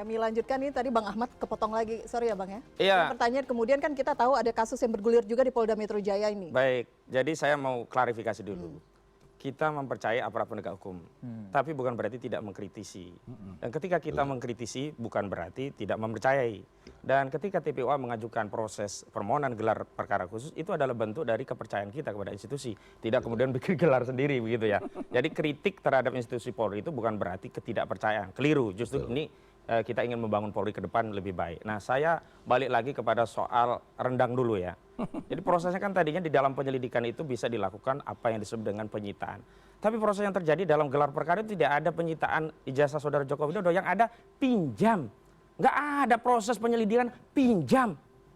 kami lanjutkan ini tadi Bang Ahmad kepotong lagi, sorry ya Bang ya. Iya. Pertanyaan kemudian kan kita tahu ada kasus yang bergulir juga di Polda Metro Jaya ini. Baik, jadi saya mau klarifikasi dulu. Kita mempercayai aparat penegak hukum, tapi bukan berarti tidak mengkritisi. Dan ketika kita mengkritisi, bukan berarti tidak mempercayai. Dan ketika TPUA mengajukan proses permohonan gelar perkara khusus, itu adalah bentuk dari kepercayaan kita kepada institusi. Tidak kemudian bikin gelar sendiri, begitu ya. Jadi kritik terhadap institusi Polri itu bukan berarti ketidakpercayaan. Keliru, justru ini kita ingin membangun Polri ke depan lebih baik. Nah, saya balik lagi kepada soal rendang dulu ya. Jadi prosesnya kan tadinya di dalam penyelidikan itu bisa dilakukan apa yang disebut dengan penyitaan. Tapi proses yang terjadi dalam gelar perkara itu tidak ada penyitaan ijazah saudara Joko Widodo, yang ada pinjam. Nggak ada proses penyelidikan, pinjam.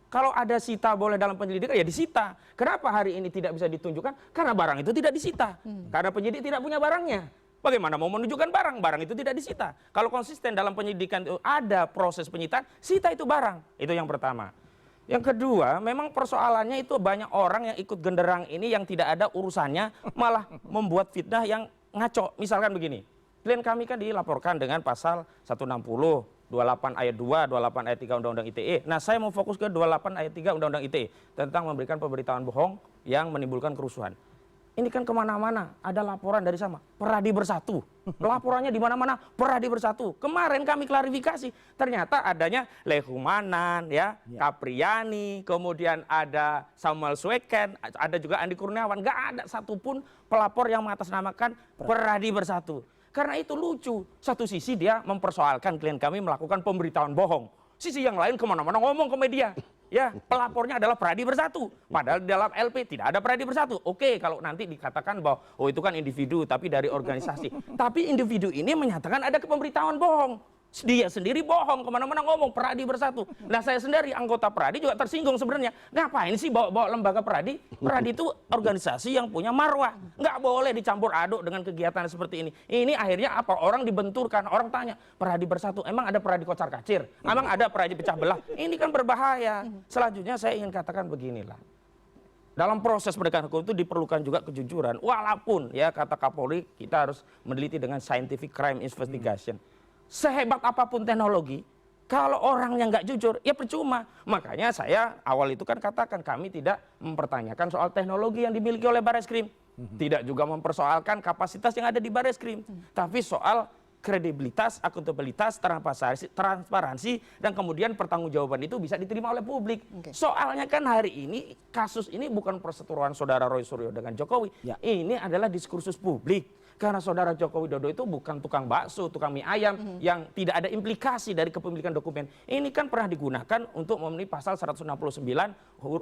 Kalau ada sita boleh dalam penyelidikan, ya disita. Kenapa hari ini tidak bisa ditunjukkan? Karena barang itu tidak disita. Karena penyidik tidak punya barangnya. Bagaimana mau menunjukkan barang? Barang itu tidak disita. Kalau konsisten dalam penyidikan itu ada proses penyitaan, sita itu barang. Itu yang pertama. Yang kedua, memang persoalannya itu banyak orang yang ikut genderang ini yang tidak ada urusannya, malah membuat fitnah yang ngaco. Misalkan begini, klien kami kan dilaporkan dengan pasal 160, 28 ayat 2, 28 ayat 3 Undang-Undang ITE. Nah, saya mau fokus ke 28 ayat 3 Undang-Undang ITE tentang memberikan pemberitaan bohong yang menimbulkan kerusuhan. Ini kan kemana-mana ada laporan dari sama Peradi Bersatu. Laporannya di mana-mana Peradi Bersatu. Kemarin kami klarifikasi, ternyata adanya Lehumanan, ya, Kapriani, kemudian ada Samuel Sweken, ada juga Andi Kurniawan. Nggak ada satupun pelapor yang mengatasnamakan Peradi Bersatu. Karena itu lucu. Satu sisi dia mempersoalkan klien kami melakukan pemberitaan bohong. Sisi yang lain kemana-mana ngomong ke media. Ya, pelapornya adalah Peradi Bersatu. Padahal di dalam LP tidak ada Peradi Bersatu. Oke, kalau nanti dikatakan bahwa oh itu kan individu tapi dari organisasi. Tapi individu ini menyatakan ada pemberitahuan bohong. Dia sendiri bohong, kemana-mana ngomong Peradi Bersatu. Nah, saya sendiri anggota Peradi juga tersinggung sebenarnya. Ngapain sih bawa lembaga Peradi? Peradi itu organisasi yang punya marwah. Nggak boleh dicampur aduk dengan kegiatan seperti ini. Ini akhirnya apa? Orang dibenturkan. Orang tanya, Peradi Bersatu, emang ada Peradi kocar kacir? Emang ada Peradi pecah belah? Ini kan berbahaya. Selanjutnya saya ingin katakan beginilah. Dalam proses penegakan hukum itu diperlukan juga kejujuran. Walaupun ya kata Kapolri, kita harus meneliti dengan scientific crime investigation. Sehebat apapun teknologi, kalau orang yang nggak jujur, ya percuma. Makanya saya awal itu kan katakan kami tidak mempertanyakan soal teknologi yang dimiliki oleh Barreskrim. Tidak juga mempersoalkan kapasitas yang ada di Barreskrim. Tapi soal kredibilitas, akuntabilitas, transparansi, dan kemudian pertanggungjawaban itu bisa diterima oleh publik. Soalnya kan hari ini, kasus ini bukan perseteruan saudara Roy Suryo dengan Jokowi. Ini adalah diskursus publik. Karena saudara Joko Widodo itu bukan tukang bakso, tukang mie ayam yang tidak ada implikasi dari kepemilikan dokumen. Ini kan pernah digunakan untuk memenuhi pasal 169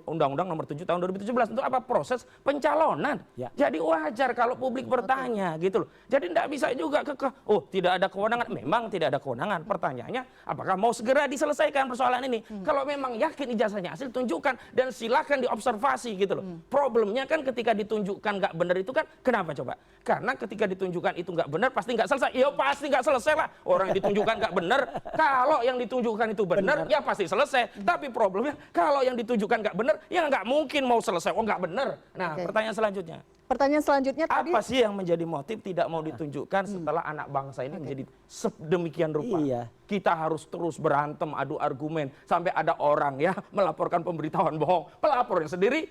Undang-Undang Nomor 7 Tahun 2017 untuk apa? Proses pencalonan. Jadi wajar kalau publik bertanya gitu loh. Jadi tidak bisa juga oh tidak ada kewenangan. Memang tidak ada kewenangan. Pertanyaannya apakah mau segera diselesaikan persoalan ini? Kalau memang yakin ijazahnya asli, tunjukkan dan silakan diobservasi gitu loh. Problemnya kan ketika ditunjukkan nggak benar itu kan kenapa coba? Karena ketika ditunjukkan itu nggak benar pasti nggak selesai. Ya pasti nggak selesai lah. Orang yang ditunjukkan nggak benar. Kalau yang ditunjukkan itu benar, ya pasti selesai. Tapi problemnya kalau yang ditunjukkan nggak benar, ya nggak mungkin mau selesai. Oh nggak benar. Nah, pertanyaan selanjutnya. Pertanyaan selanjutnya tadi, apa sih yang menjadi motif tidak mau ditunjukkan setelah anak bangsa ini menjadi sedemikian rupa? Kita harus terus berantem, adu argumen sampai ada orang ya melaporkan pemberitahuan bohong, pelapornya sendiri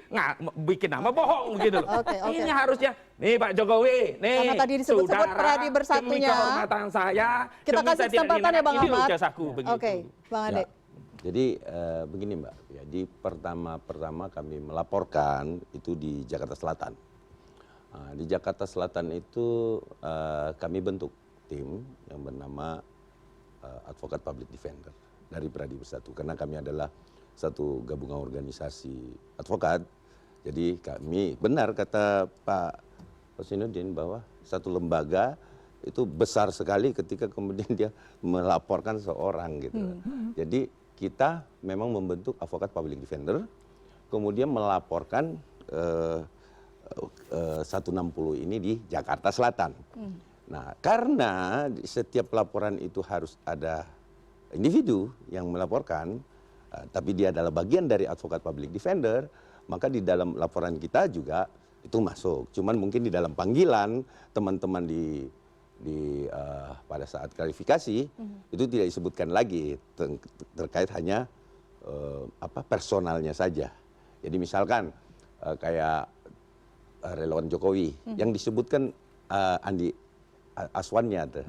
bikin nama bohong gitu loh. Ini harusnya nih Pak Jokowi, nih karena tadi disebut-sebut Peradi Bersatunya, demi kehormatan saya, kita kasih kesempatan ya Bang Ahmad. Bang Ade. Jadi begini Mbak, ya, di pertama kami melaporkan itu di Jakarta Selatan. Di Jakarta Selatan itu kami bentuk tim yang bernama Advokat Public Defender dari Peradi Bersatu. Karena kami adalah satu gabungan organisasi advokat. Jadi kami, benar kata Pak Rosinuddin bahwa satu lembaga itu besar sekali ketika kemudian dia melaporkan seorang gitu. Jadi kita memang membentuk Advokat Public Defender, kemudian melaporkan 160 ini di Jakarta Selatan. Nah, karena setiap laporan itu harus ada individu yang melaporkan, tapi dia adalah bagian dari Advokat Public Defender, maka di dalam laporan kita juga itu masuk. Cuman mungkin di dalam panggilan teman-teman di pada saat klarifikasi itu tidak disebutkan lagi terkait hanya personalnya saja. Jadi misalkan kayak relawan Jokowi yang disebutkan Andi Aswannya tuh,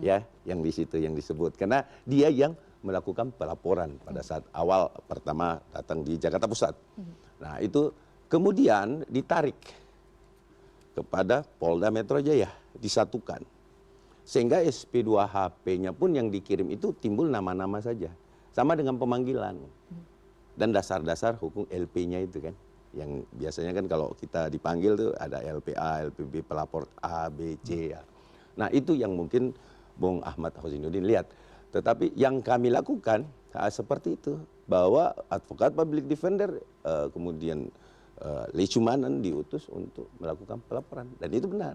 ya, yang di situ yang disebut karena dia yang melakukan pelaporan pada saat awal pertama datang di Jakarta Pusat. Nah itu kemudian ditarik kepada Polda Metro Jaya, disatukan. Sehingga SP2HP-nya pun yang dikirim itu timbul nama-nama saja. Sama dengan pemanggilan. Dan dasar-dasar hukum LP-nya itu kan. Yang biasanya kan kalau kita dipanggil tuh ada LPA, LPB, pelapor A, B, C. Ya. Nah itu yang mungkin Bung Ahmad Husainuddin lihat. Tetapi yang kami lakukan seperti itu. Bahwa advokat public defender kemudian Lecumanan diutus untuk melakukan pelaporan. Dan itu benar.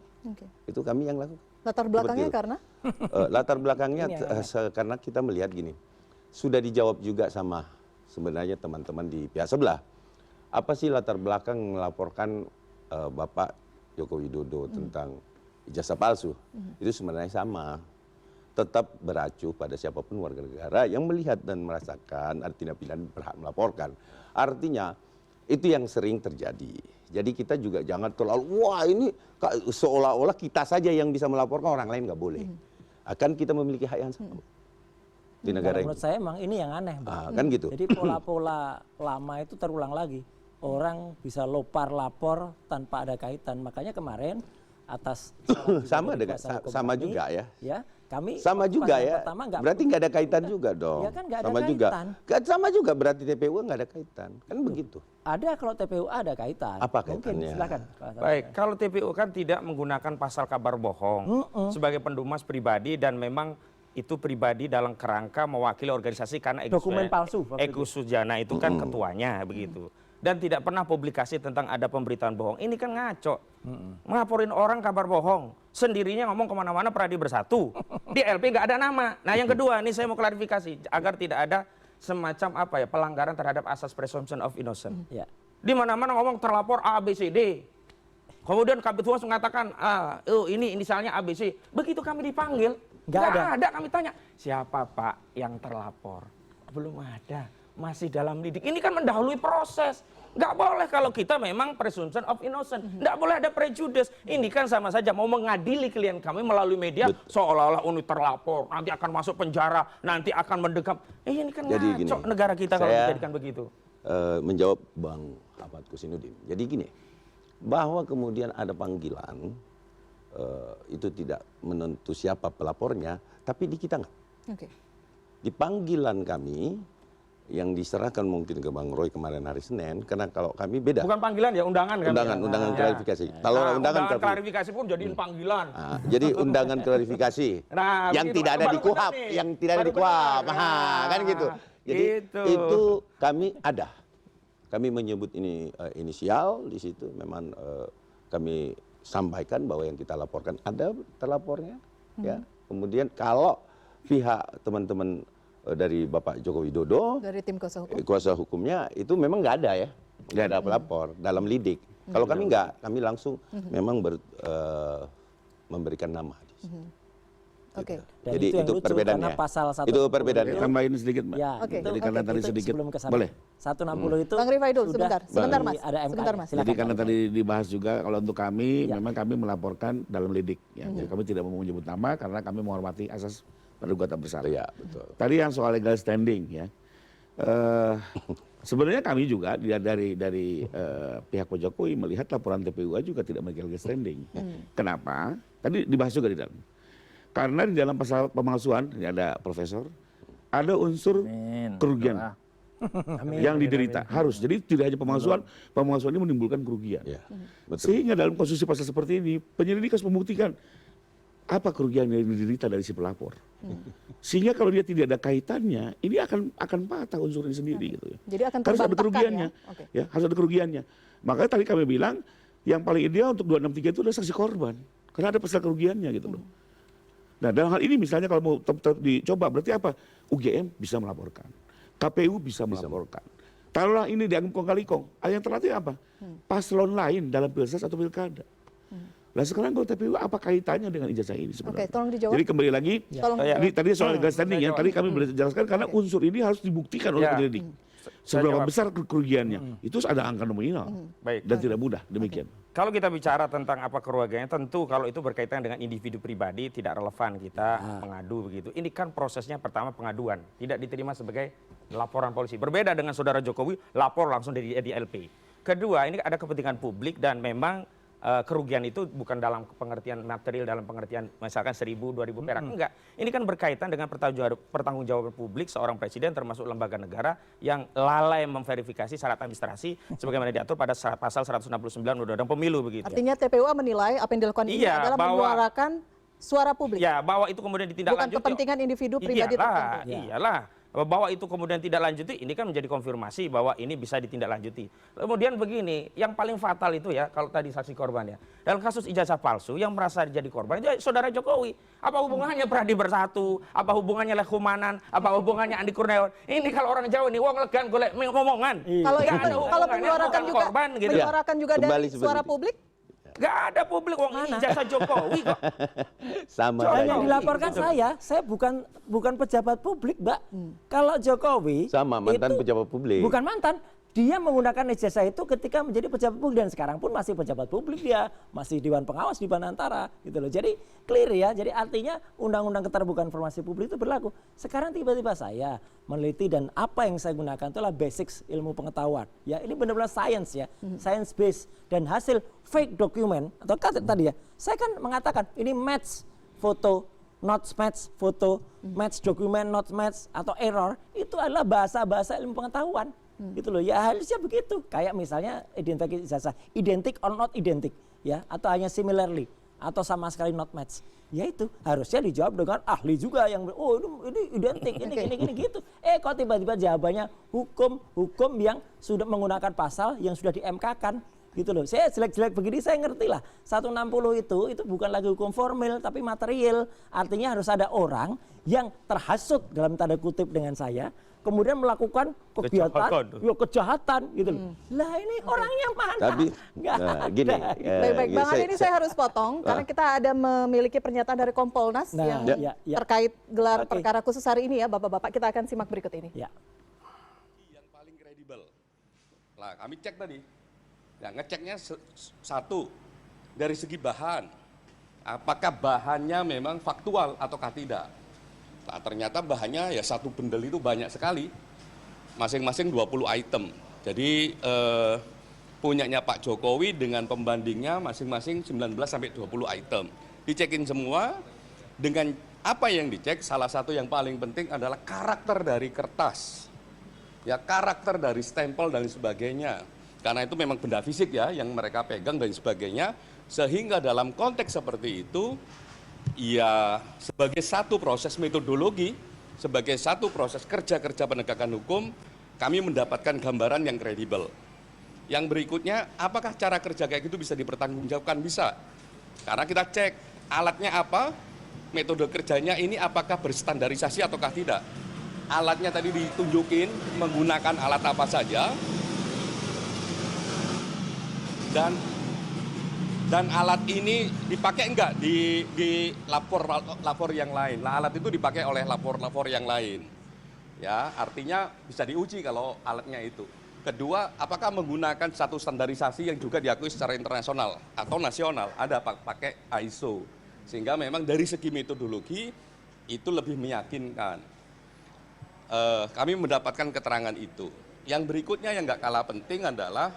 Itu kami yang lakukan. Latar belakangnya karena? Latar belakangnya karena kita melihat gini. Sudah dijawab juga sama sebenarnya teman-teman di pihak sebelah. Apa sih latar belakang melaporkan Bapak Joko Widodo tentang ijazah palsu? Itu sebenarnya sama. Tetap beracu pada siapapun warga negara yang melihat dan merasakan ada tindak pidana berhak melaporkan. Artinya itu yang sering terjadi. Jadi kita juga jangan terlalu, wah ini seolah-olah kita saja yang bisa melaporkan, orang lain nggak boleh. Akan kita memiliki hak yang sama. Di negara menurut saya emang ini yang aneh, Bang. Kan gitu. Jadi pola-pola lama itu terulang lagi. Orang bisa lopar lapor tanpa ada kaitan. Makanya kemarin atas sama juga ya. Ya, kami sama juga ya. Berarti nggak ada kaitan juga dong. Ya kan nggak ada sama kaitan. Juga. Sama juga berarti TPU nggak ada kaitan. Kan begitu. Ada kalau TPU ada kaitan. Apa kaitannya? Silakan. Baik, kalau TPU kan tidak menggunakan pasal kabar bohong sebagai pendumas pribadi dan memang itu pribadi dalam kerangka mewakili organisasi karena dokumen palsu. Agus Sujana itu kan ketuanya begitu. Dan tidak pernah publikasi tentang ada pemberitaan bohong. Ini kan ngaco. Melaporin orang kabar bohong. Sendirinya ngomong kemana-mana Pradi Bersatu. Di LP nggak ada nama. Nah yang kedua, ini saya mau klarifikasi. Agar tidak ada semacam pelanggaran terhadap asas presumption of innocence. Di mana-mana ngomong terlapor A, B, C, D. Kemudian Kabid Humas mengatakan, ini inisialnya ABC. Begitu kami dipanggil, nggak ada. Kami tanya, siapa Pak yang terlapor? Belum ada. Masih dalam lidik. Ini kan mendahului proses. Nggak boleh kalau kita memang presumption of innocence. Nggak boleh ada prejudice. Ini kan sama saja mau mengadili klien kami melalui media seolah-olah unit terlapor. Nanti akan masuk penjara. Nanti akan mendekam. Ini kan ngaco negara kita kalau dijadikan begitu. Menjawab Bang Ahmad Husainuddin. Jadi gini, bahwa kemudian ada panggilan itu tidak menentu siapa pelapornya, tapi di kita nggak. Di panggilan kami yang diserahkan mungkin ke Bang Roy kemarin hari Senin, karena kalau kami beda. Bukan panggilan ya, undangan kan? Undangan klarifikasi. Kalau undangan klarifikasi pun jadiin panggilan. Jadi undangan klarifikasi yang tidak ada di KUHP, yang tidak ada di KUHP, kan gitu. Jadi itu kami ada. Kami menyebut ini inisial di situ, memang kami sampaikan bahwa yang kita laporkan ada terlapornya, ya. Kemudian kalau pihak teman-teman dari Bapak Joko Widodo, dari tim kuasa hukumnya itu memang nggak ada ya, nggak ada pelapor dalam lidik. Kalau kami nggak, kami langsung memang memberikan nama. Oke. Jadi itu perbedaannya. Itu perbedaannya. Tambahin sedikit, Mbak. Ya, Jadi karena tadi sedikit, boleh. 160 itu. Bang Rifai dulu, sebentar Mas. Ada MK. Sebentar Mas. Jadi karena tadi dibahas juga kalau untuk kami, memang kami melaporkan dalam lidik. Ya. Jadi kami tidak mau menyebut nama karena kami menghormati asas praduga tak bersalah. Ya, betul. Tadi yang soal legal standing ya. Sebenarnya kami juga dari pihak Pak Jokowi melihat laporan TPUA juga tidak memiliki legal standing. Kenapa? Tadi dibahas juga di dalam. Karena di dalam pasal pemalsuan, ini ada profesor, ada unsur kerugian yang diderita. Harus. Jadi tidak hanya pemalsuan ini menimbulkan kerugian. Ya, betul. Sehingga dalam konstruksi pasal seperti ini, penyelidik harus membuktikan apa kerugian yang diderita dari si pelapor. Sehingga kalau dia tidak ada kaitannya, ini akan patah unsur ini sendiri gitu ya. Jadi akan harus ada kerugiannya. ya? Harus ada kerugiannya. Makanya tadi kami bilang yang paling ideal untuk 263 itu adalah saksi korban. Karena ada pasal kerugiannya gitu loh. Nah, dalam hal ini misalnya kalau mau dicoba berarti apa? UGM bisa melaporkan. KPU bisa melaporkan. Taruhlah ini dianggap kong kali kong. Yang terlatih apa? Paslon lain dalam pilpres atau pilkada. Lah sekarang kalau TPU apa kaitannya dengan ijazah ini sebenarnya? Oke, tolong dijawab. Jadi kembali lagi, Tolong ini tadi soal legal standing yang Saya tadi kami boleh jelaskan karena unsur ini harus dibuktikan oleh Ya. penyelidik. Saya Seberapa jawab. besar kerugiannya, itu ada angka nominal Baik. dan tidak mudah demikian. Kalau kita bicara tentang apa kerugiannya, tentu kalau itu berkaitan dengan individu pribadi tidak relevan kita mengadu begitu. Ini kan prosesnya pertama pengaduan, tidak diterima sebagai laporan polisi. Berbeda dengan saudara Jokowi, lapor langsung di LP. Kedua, ini ada kepentingan publik dan memang kerugian itu bukan dalam pengertian material, dalam pengertian misalkan 1.000, 2.000 perak. Enggak. Ini kan berkaitan dengan pertanggungjawaban publik seorang presiden termasuk lembaga negara yang lalai memverifikasi syarat administrasi sebagaimana diatur pada pasal 169 Undang-Undang Pemilu begitu. Artinya TPUA menilai apa yang dilakukan ini Iya, adalah bahwa- menyuarakan suara publik. Ya, bahwa itu kemudian ditindaklanjuti. Bukan kepentingan individu pribadi tertentu. Iyalah. Bahwa itu kemudian tidak lanjuti, ini kan menjadi konfirmasi bahwa ini bisa ditindaklanjuti. Kemudian begini, yang paling fatal itu ya, kalau tadi saksi korban ya. Dalam kasus ijazah palsu, yang merasa jadi korban itu saudara Jokowi. Apa hubungannya Pradi Bersatu? Apa hubungannya Lekumanan? Apa hubungannya Andi Kurniawan? Ini kalau orang Jawa nih, wong legan golek ngomongan. Kalau Nggak itu ada kalau hubungannya, menyuarakan bukan juga korban gitu. menyuarakan juga Kembali dari seperti suara itu. publik. Gak ada publik, wong ini ijazah Jokowi kok. Sama Jokowi. saja. Yang dilaporkan Betul. saya bukan pejabat publik, Mbak. Kalau Jokowi Sama mantan itu pejabat publik. bukan mantan, dia menggunakan ijazah itu ketika menjadi pejabat publik dan sekarang pun masih pejabat publik dia, masih Dewan Pengawas di Banantara gitu loh. Jadi clear ya. Jadi artinya Undang-Undang Keterbukaan Informasi Publik itu berlaku. Sekarang tiba-tiba saya meneliti dan apa yang saya gunakan itulah basics ilmu pengetahuan. Ya, ini benar-benar science ya. Science based dan hasil fake document atau tadi ya. Saya kan mengatakan ini match foto, not match foto, match dokumen, not match atau error itu adalah bahasa-bahasa ilmu pengetahuan. Gitu loh. Ya harusnya begitu. Kayak misalnya identifikasi ijazah, identik or not identik ya atau hanya similarly atau sama sekali not match. Ya itu harusnya dijawab dengan ahli juga yang oh ini identik ini gitu. Kok tiba-tiba jawabannya hukum yang sudah menggunakan pasal yang sudah di-MK-kan gitu loh. Saya jelek-jelek begini saya ngerti lah. 160 itu bukan lagi hukum formil tapi material. Artinya harus ada orang yang terhasut dalam tanda kutip dengan saya kemudian melakukan kejahatan gitu loh. Lah ini orangnya mana? Tapi Nggak gini. ada. Baik-baik, Bang Andi ini saya harus potong karena kita ada memiliki pernyataan dari Kompolnas Nah, yang ya. terkait gelar Oke. perkara khusus hari ini ya, Bapak-bapak. Kita akan simak berikut ini. Ya. Yang paling kredibel. Lah kami cek tadi. Ya ngeceknya satu dari segi bahan. Apakah bahannya memang faktual ataukah tidak? Nah, ternyata bahannya ya satu bendel itu banyak sekali. Masing-masing 20 item. Jadi punyanya Pak Jokowi dengan pembandingnya masing-masing 19 sampai 20 item. Dicekin semua dengan apa yang dicek salah satu yang paling penting adalah karakter dari kertas. Ya karakter dari stempel dan sebagainya. Karena itu memang benda fisik ya yang mereka pegang dan sebagainya. Sehingga dalam konteks seperti itu ya sebagai satu proses metodologi, sebagai satu proses kerja-kerja penegakan hukum, kami mendapatkan gambaran yang kredibel. Yang berikutnya, apakah cara kerja kayak gitu bisa dipertanggungjawabkan? Bisa. Karena kita cek alatnya apa, metode kerjanya ini apakah berstandarisasi ataukah tidak. Alatnya tadi ditunjukin menggunakan alat apa saja, dan alat ini dipakai enggak di lapor yang lain. Nah, alat itu dipakai oleh lapor yang lain. Ya, artinya bisa diuji kalau alatnya itu. Kedua, apakah menggunakan satu standarisasi yang juga diakui secara internasional atau nasional? Ada pakai ISO. Sehingga memang dari segi metodologi itu lebih meyakinkan. Kami mendapatkan keterangan itu. Yang berikutnya yang nggak kalah penting adalah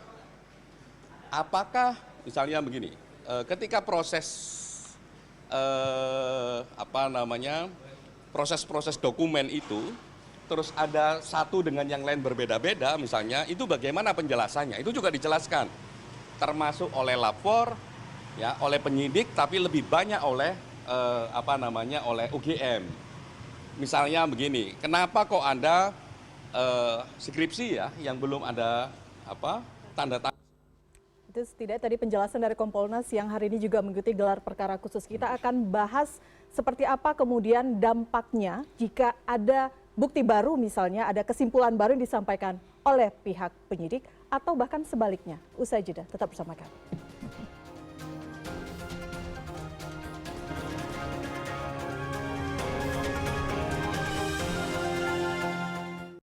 apakah misalnya begini, ketika proses proses dokumen itu terus ada satu dengan yang lain berbeda-beda misalnya, itu bagaimana penjelasannya? Itu juga dijelaskan, termasuk oleh lapor, ya, oleh penyidik, tapi lebih banyak oleh oleh UGM. Misalnya begini, kenapa kok Anda skripsi ya yang belum ada tanda tangan? Itu setidaknya tadi penjelasan dari Kompolnas yang hari ini juga mengikuti gelar perkara khusus. Kita akan bahas seperti apa kemudian dampaknya jika ada bukti baru misalnya, ada kesimpulan baru yang disampaikan oleh pihak penyidik atau bahkan sebaliknya. Usai jeda, tetap bersama kami.